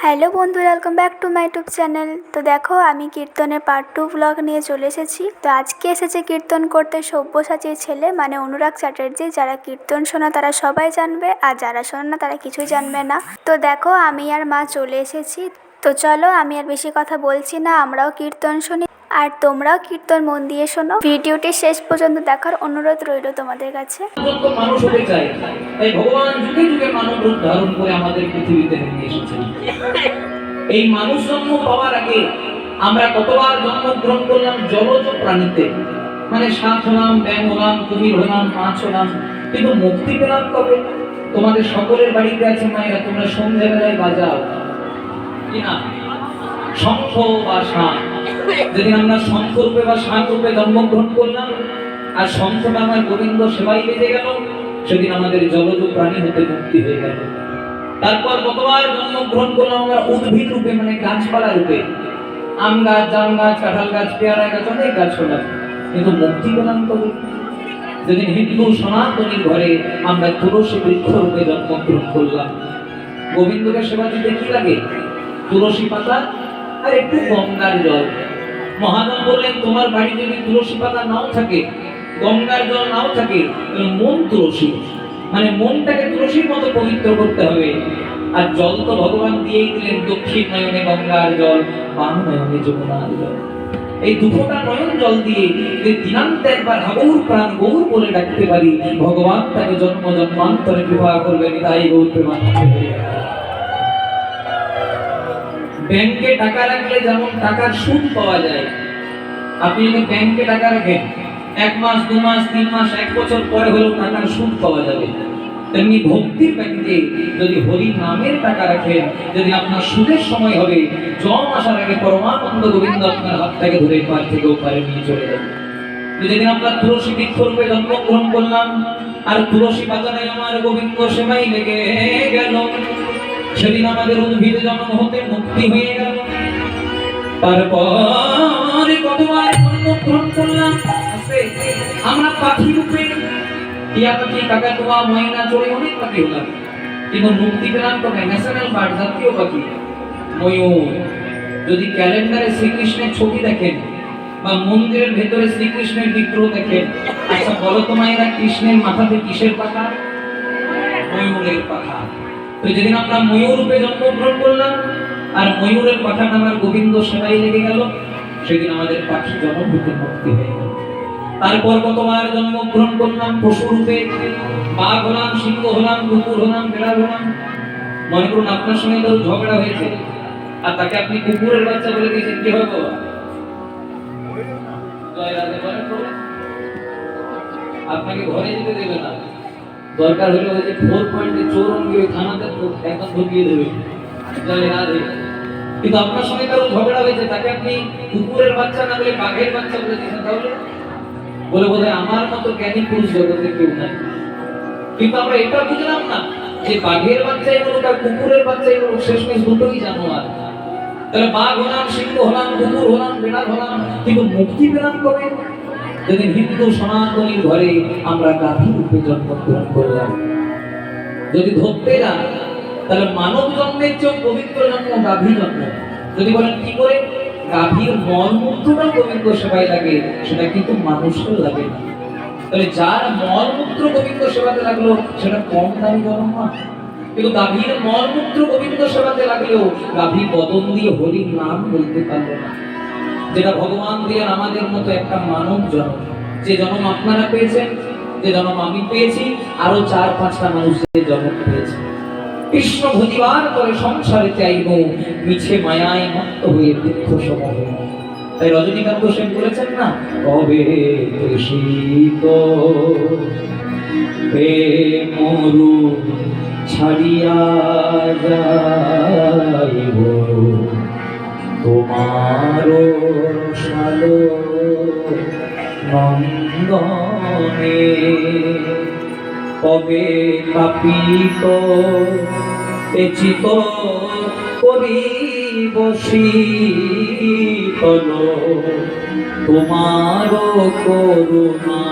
Hello বন্ধুরা, welcome back to my YouTube channel. তো দেখো, আমি কীর্তনের পার্ট 2 ব্লগ নিয়ে চলে এসেছি। তো আজকে এসেছে কীর্তন করতে সব্যসাচীর ছেলে মানে অনুরাগ চ্যাটার্জি। যারা কীর্তন শোনা তারা সবাই জানবে, আর যারা শোনে না তারা কিছুই জানবে না। তো দেখো, আমি আর মা চলে এসেছি। তো চলো, আমি আর বেশি কথা বলছি না, আমরাও কীর্তন শুনি আর তোমরাও কীর্তন মন দিয়ে শোনো। ভিডিওটি শেষ পর্যন্ত দেখার অনুরোধ রইল তোমাদের কাছে। মানুষ হতে চাই, তাই ভগবান যুগে যুগে মানব রূপ ধারণ করে আমাদের পৃথিবীতে নিয়ে এসেছেন। এই মানুষ জন্ম পাওয়ার আগে আমরা কতবার জন্মগ্রহণ করলাম জলজ প্রাণীতে, মানে সাপ হলাম, ব্যাঙ হলাম, কুমির হলাম, মাছ হলাম, কিন্তু মুক্তি পেলাম কবে? তোমাদের সকলের বাড়িতে আছে মায়েরা, তোমরা সন্ধ্যাবেলায় বাজাও কিনা শঙ্খ বা শাঁখ। যেদিন আমরা শঙ্খ রূপে বা শাঁখ রূপে জন্মগ্রহণ করলাম আর শঙ্খটা আমার গোবিন্দ সেবাই বেজে গেল, সেদিন আমাদের জলজ প্রাণী হতে মুক্তি হয়ে গেল। তারপর কতবার জন্মগ্রহণ করলাম আমরা উদ্ভিদ রূপে, মানে গাছপালা রূপে, আম গাছ, জাম গাছ, কাঁঠাল গাছ, পেয়ারা গাছ, অনেক গাছ হলাম, কিন্তু মুক্তি পেলাম কবে? যেদিন হিন্দু সনাতনীর ঘরে আমরা তুলসী বৃক্ষ রূপে জন্মগ্রহণ করলাম। গোবিন্দকে সেবা দিতে কি লাগে? তুলসী পাতা আর একটু গঙ্গার জল। মহাজন বললেন, তোমার বাড়ি যদি তুলসী পাতা নাও থাকে, গঙ্গার জল নাও থাকে, মন তুলসী, মানে মনটাকে তুলসীর মতো পবিত্র করতে হবে। আর জল তো ভগবান দিয়েই দিলেন, দক্ষিণ নয়নে গঙ্গার জল, বাম নয়নে যমুনার জল। এই দুটোটা নয়ন জল দিয়ে দিনান্তে একবার হাবুর প্রাণ গৌর বলে ডাকতে পারি, ভগবান তাকে জন্ম জন্মান্তরে কৃপা করবেন। তাই গৌর প্রেমান্বিত। ব্যাংকে টাকা রাখলে যেমন টাকার সুদ পাওয়া যায়, আপনি যদি ব্যাংকে টাকা রাখেন 1 মাস, 2 মাস, 3 মাস, 1 বছর পরে হলেও টাকার সুদ পাওয়া যাবে। তেমনি ভক্তির ব্যাংকে যদি হরি নামের টাকা রাখেন, যদি আপনার সুদের সময় হবে, জম আসার আগে পরমানন্দ গোবিন্দ আপনার হাত থেকে ধরে পার থেকে ওপারে নিয়ে চলে যাবে। যেদিন আপনার তুলসী বৃক্ষ রূপে জন্মগ্রহণ করলাম আর তুলসী বাজারে আমার গোবিন্দ সেবাই লেগে গেল, সেদিন আমাদের উদ্ভিদ জন্ম হতে মুক্তি হয়ে গেল। তারপরে কতবার জন্মগ্রহণ করলাম আমরা পাখি রূপে, টিয়া পাখি, কাকাতুয়া, ময়না, চড়ুই, অনেক পাখি হলাম, কিন্তু মুক্তি পেলাম কবে? ন্যাশনাল বার্ড, জাতীয় পাখি ময়ূর। যদি ক্যালেন্ডারে শ্রীকৃষ্ণের ছবি দেখেন বা মন্দিরের ভেতরে শ্রীকৃষ্ণের বিগ্রহ দেখেন, আচ্ছা বলো তো মায়েরা, কৃষ্ণের মাথাতে কিসের পাখা? ময়ূরের পাখা। তো যেদিন আমরা ময়ূর রূপে জন্মগ্রহণ করলাম আর ময়ূরের পাখাটা আমার গোবিন্দ সেবাই লেগে গেল, সেদিন আমাদের পাখি জন্ম হতে মুক্তি হয়ে গেল। তারপর কতবার জন্মগ্রহণ করলাম পশু রূপে, বাঘ হলাম, সিংহ হলাম, কুকুর হলাম, বেড়া হলাম। মনে করুন আপনার সঙ্গে কারো ঝগড়া হয়েছে আর তাকে আপনি কুকুরের বাচ্চা বলে দিয়েছেন, কি হবে বাবা? আপনাকে ঘরে যেতে দেবে না, দরকার হলে ওই যে 4 পয়েন্টে চৌরঙ্গি ওই থানাতে একদম ঢুকিয়ে দেবে। কিন্তু আপনার সঙ্গে কারো ঝগড়া হয়েছে, তাকে আপনি কুকুরের বাচ্চা না বলে বাঘের বাচ্চা বলে দিয়েছেন, তাহলে বলে বোধহয় আমার মতো জ্ঞানী পুরুষ জগতে কেউ নাই। কিন্তু আমরা এটা বুঝলাম না যে বাঘের বাচ্চাই বলুক আর কুকুরের বাচ্চাই বলুক, শেষমেশ দুটোই জানোয়ার। তাহলে বাঘ হলাম, সিংহ হলাম, কুকুর হলাম, বেড়া হলাম, কিন্তু মুক্তি পেলাম কবে? যেদিন হিন্দু সনাতনীর ঘরে আমরা গাভী রূপে জন্মগ্রহণ করলাম। যদি ধরতে যান তাহলে মানব জন্মের চেয়ে পবিত্র জন্ম গাভী জন্ম। যদি বলেন কি করে, গাভীর মলমূত্রটা গোবিন্দ সেবায় লাগে, সেটা কিন্তু মানুষের লাগে না। তাহলে যার মলমূত্র গোবিন্দ সেবাতে লাগলো সেটা কম দামি জন্ম না, কিন্তু গাভীর মলমূত্র গোবিন্দ সেবাতে লাগলেও গাভী বদন দিয়ে হরির নাম বলতে পারলো না। যেটা ভগবান দিলেন আমাদের মতো একটা মানব জন্ম, যে জন্ম আপনারা পেয়েছেন, যে জন্ম আমি পেয়েছি, আরো 4-5টা মানুষের জন্ম পেয়েছে। কৃষ্ণ ভজিবার করে সংসারে চাইব, মিছে মায়ায় মত্ত হয়ে দুঃখ সমূহ। তাই রজনীকান্ত সেন বলেছেন না, কবে শীত মরু ছাড়িয়া যাইব, তোমারও সালো নন্দনে, কবে কাপিত চিত করিব শীতল, তোমারও করুণা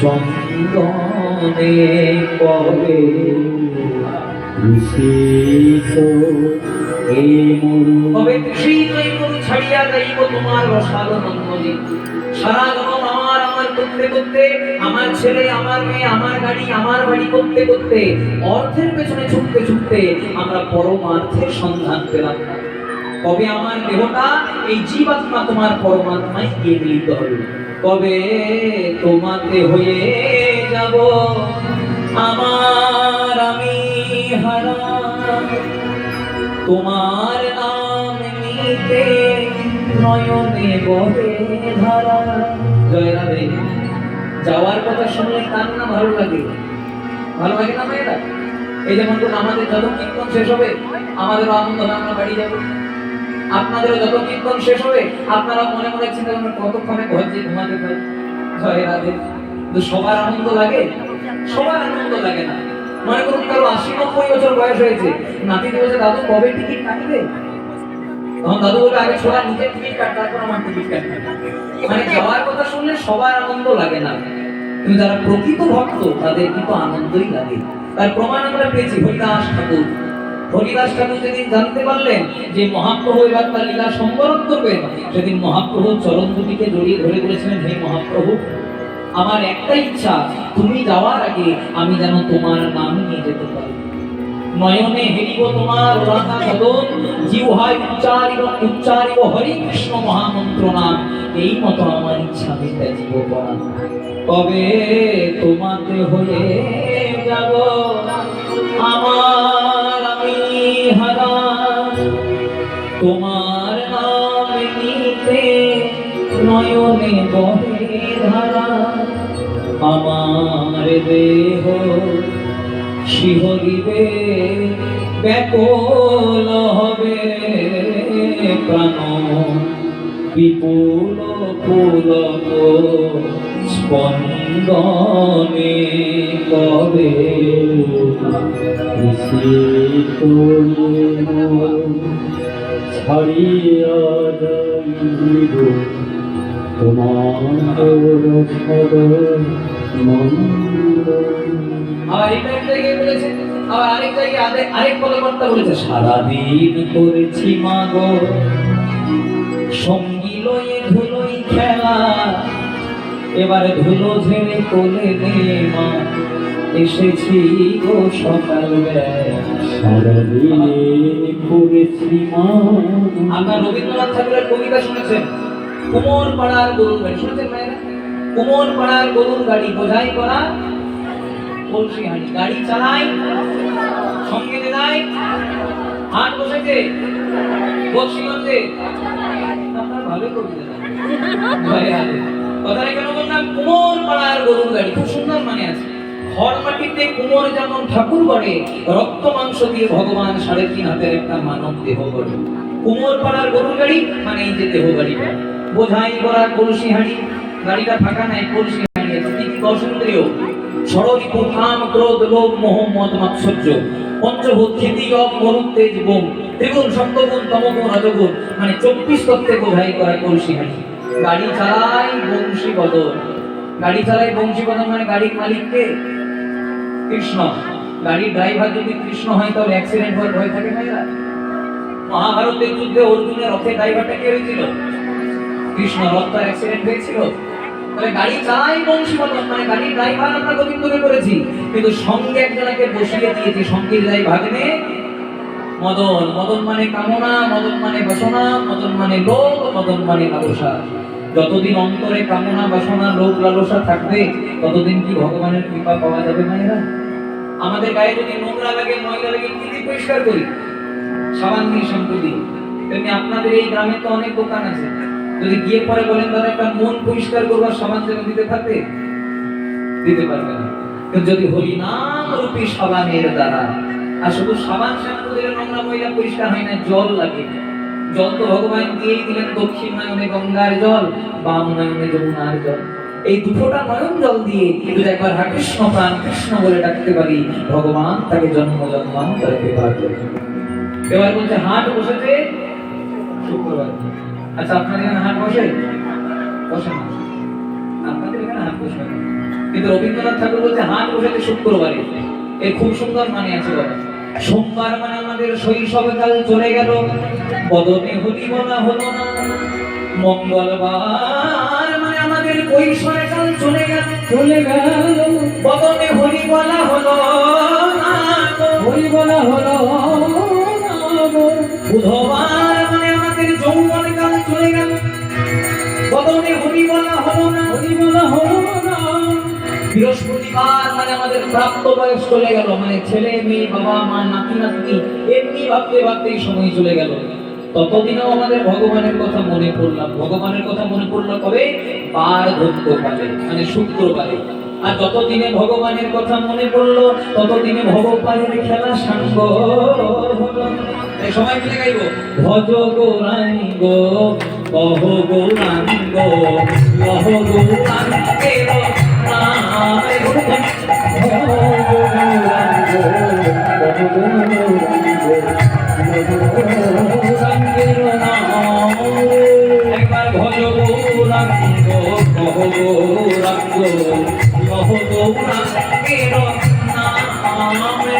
চন্দনে, কবে এই মরু তবে কৃষিই মরু ছাড়িয়া যাইব তোমার রসাল নন্দনে। সারা জনম আমার করতে করতে, আমার ছেলে, আমার মেয়ে, আমার গাড়ি, আমার বাড়ি করতে করতে, অর্থের পেছনে ছুটতে ছুটতে আমরা পরমার্থের সন্ধান পেলাম না। কবে আমার দেহটা, এই জীবাত্মা তোমার পরমাত্মায় গিয়ে মিলিত হবে, কবে তোমাতে হয়ে যাব আমার আমি হারা। তোমার নাম নিতে নয়নে বহে ধারা। জয় রাধে। যাওয়ার কথা শুনলে কার না ভালো লাগে? ভালো লাগে না মেয়েরা? এই যেমন ধরুন আমাদের যত কীর্তন শেষ হবে আমাদেরও আনন্দ হবে, আমরা বাড়ি যাবো। আপনাদেরও যত কীর্তন শেষ হবে আপনারা মনে মনে চিন্তা করবেন কতক্ষণে ঘর যেয়ে ঘুমাতে পারি। জয় রাধে। কিন্তু সবার আনন্দ লাগে? সবার আনন্দ লাগে না। মনে করুন কারো ৮০-৯০ বছর বয়স হয়েছে, নাতি বলছে দাদু কবে টিকিট কাটবে? তখন দাদু বলবে আগে ছোড়া নিজের টিকিট কাট, তারপর আমার টিকিট কাটবে। মানে যাওয়ার কথা শুনলে সবার আনন্দ লাগে না, কিন্তু যারা প্রকৃত ভক্ত তাদের কিন্তু আনন্দই লাগে। তার প্রমাণ আমরা পেয়েছি হরিদাস ঠাকুর। হরিদাস ঠাকুর যেদিন জানতে পারলেন যে মহাপ্রভু এবার তার লীলা সম্বরণ করবেন, সেদিন মহাপ্রভুর চরণ দুটিকে জড়িয়ে ধরে বলেছিলেন, হে মহাপ্রভু, আমার একটা ইচ্ছা, তুমি যাওয়ার আগে আমি যেন তোমার নাম নিয়ে যেতে পারি। নয়নে হেরিব তোমার রাধা বদন, জিহ্বায় উচ্চারিব হরি কৃষ্ণ মহামন্ত্র নাম। এই মতো আমার ইচ্ছা মিটাই জীবন। কবে তোমাতে হয়ে যাব আমার আমি হারা। তোমার নাম নিতে নয়নে বহে ধারা। আমার দেহ শিহরিবে, ব্যাকুল হবে প্রাণ, বিপুল পুলক স্পন্দনে। কবে ছাড়িয়া যাইব তোমার রসাল নন্দনে। আবার এটা এক জায়গায় বলেছে, আবার আরেক জায়গায় আরেক পদকর্তা বলেছে, সারাদিন করেছি মাগো সঙ্গী লয়ে ধুলোই খেলা, এবারে ধুলো ঝেড়ে কোলে নে মা, এসেছি গো সকাল বেলা। সারাদিন করেছি মা। আপনার রবীন্দ্রনাথ ঠাকুরের কবিতা শুনেছেন? কুমোর পাড়ার গরুর গাড়ি শুনেছেন মায়েরা? কুমোর পাড়ার গরুর গাড়ি বোঝাই করা কলসি হাঁড়ি, গাড়ি চালাই সঙ্গে যায়, হাট বসেছে বক্সিগঞ্জে। আপনার ভালো কবিতা কথাটা কেন বললাম? কুমোর পাড়ার গরুর গাড়ি, খুব সুন্দর মানে আছে। খড় মাটিতে কুমোর যেমন ঠাকুর গড়ে, রক্ত মাংস দিয়ে ভগবান ৩.৫ হাতের একটা মানব দেহ গড়ে। কুমোর পাড়ার গরুর গাড়ি মানে এই যে দেহ গাড়িটা, বোঝাই করা কলসি হাঁড়ি। গাড়িটা ফাঁকা নাই, কলসি হাঁড়ি আছে। কি দর্শনেন্দ্রিয়, ষড়রিপু কাম ক্রোধ লোভ মোহ মদ মাৎসর্য, পঞ্চভূত খ্যাতি অব মরুণ তেজ বোম, ত্রিগুণ সপ্তগুণ তমগুণ রজগুণ, মানে ২৪ তত্ত্বে বোঝাই করা কলসি হাঁড়ি। গাড়ি চালাই বংশী বদন। গাড়ি চালাই বংশী বদন মানে গাড়ির মালিক কে? কৃষ্ণ। গাড়ির ড্রাইভার যদি কৃষ্ণ হয় তাহলে অ্যাক্সিডেন্ট হওয়ার ভয় থাকে না? মহাভারতের যুদ্ধে অর্জুনের রথের ড্রাইভারটা কে হয়েছিল? কৃষ্ণ। রথটার অ্যাক্সিডেন্ট হয়েছিল। তাহলে গাড়ি চালাই বংশী বদন মানে গাড়ির ড্রাইভার আমরা গোবিন্দকে করেছি, কিন্তু সঙ্গে একজনকে বসিয়ে দিয়েছি, সঙ্গে যাই ভাগ্নে মদন। মদন মানে কামনা, মদন মানে বাসনা, মদন মানে লোভ, মদন মানে লালসা। যতদিন অন্তরে কামনা বাসনা লোভ লালসা থাকবে ততদিন কি ভগবানের কৃপা পাওয়া যাবে মায়েরা? আমাদের গায়ে যদি নোংরা লাগে ময়লা লাগে কি দিয়ে পরিষ্কার করি? সাবান দিয়ে, শ্যাম্পু দিয়ে। তেমনি আপনাদের এই গ্রামে তো অনেক দোকান আছে, যদি গিয়ে পরে বলেন দাদা একটা মন পরিষ্কার করবার সাবান যেন দিতে পারবে, দিতে পারবে না। কিন্তু যদি হরি নাম রূপী সাবানের দ্বারা, আর শুধু সাবান শ্যাম্পু দিলে নোংরা ময়লা পরিষ্কার হয় না, জল লাগে। জল তো ভগবান দিয়েই দিলেন, দক্ষিণ নয়নে গঙ্গার জল, বাম নয়নে যমুনার জল। এই দুটোটা নয়ন জল দিয়ে যদি একবার হা কৃষ্ণ প্রাণ কৃষ্ণ বলে ডাকতে পারি, ভগবান তাকে জন্ম জন্মান্তরে কৃপা করবে। এবার বলছে হাট বসেছে শুক্রবার। আচ্ছা আপনাদের এখানে হাট বসে? বসে না, আপনাদের এখানে হাট বসে না, কিন্তু রবীন্দ্রনাথ ঠাকুর বলছে হাট বসেছে শুক্রবারে। এর খুব সুন্দর মানে আছে বাবা। সোমবার মানে আমাদের শৈশবকাল চলে গেল, বদনে হরি বলা হলো না। মঙ্গলবার মানে আমাদের কৈশোরকাল চলে গেল, বদনে হরি বলা হলো না, বুধবার মানে আমাদের যৌবনকাল চলে গেল, বদনে হরি বলা হলো না। বৃহস্পতিবার মানে আমাদের প্রাপ্ত বয়স চলে গেল, মানে ছেলে মেয়ে বাবা মা নাতি নাতনি এমনি ভাবতে ভাবতেই সময় চলে গেল। ততদিনেও আমাদের ভগবানের কথা মনে পড়লাম। ভগবানের কথা মনে পড়লো কবে? বার্ধক্যকালে, মানে শুক্রবারে। আর যতদিনে ভগবানের কথা মনে পড়লো ততদিনে ভগবানের খেলা সাঙ্গ হলো। তাই সবাই মিলে গাইবো, ভজ গৌরাঙ্গ কহ গৌরাঙ্গ কহ গৌরাঙ্গের একবার ভজ গৌরাঙ্গ কহ গৌরাঙ্গ কহ গৌরাঙ্গের নামে।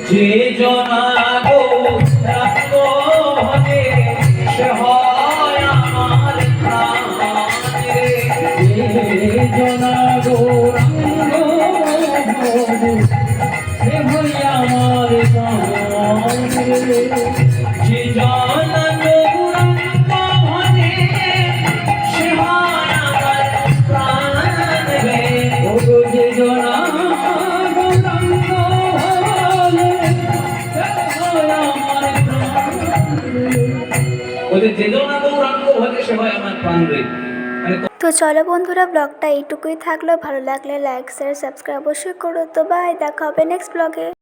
যে জনা গৌরাঙ্গ হতে সে হয় আমার প্রাণে, যে জনা গৌরাঙ্গ হতে সে হয় আমার প্রাণে, যে জনা গৌরাঙ্গ হতে সে হয় আমার প্রাণে, যে জনা তো চলো বন্ধুরা, ব্লগটা এইটুকুই থাকলো। ভালো লাগলে লাইক শেয়ার সাবস্ক্রাইব অবশ্যই করো। তো বাই, দেখা হবে নেক্সট ব্লগে।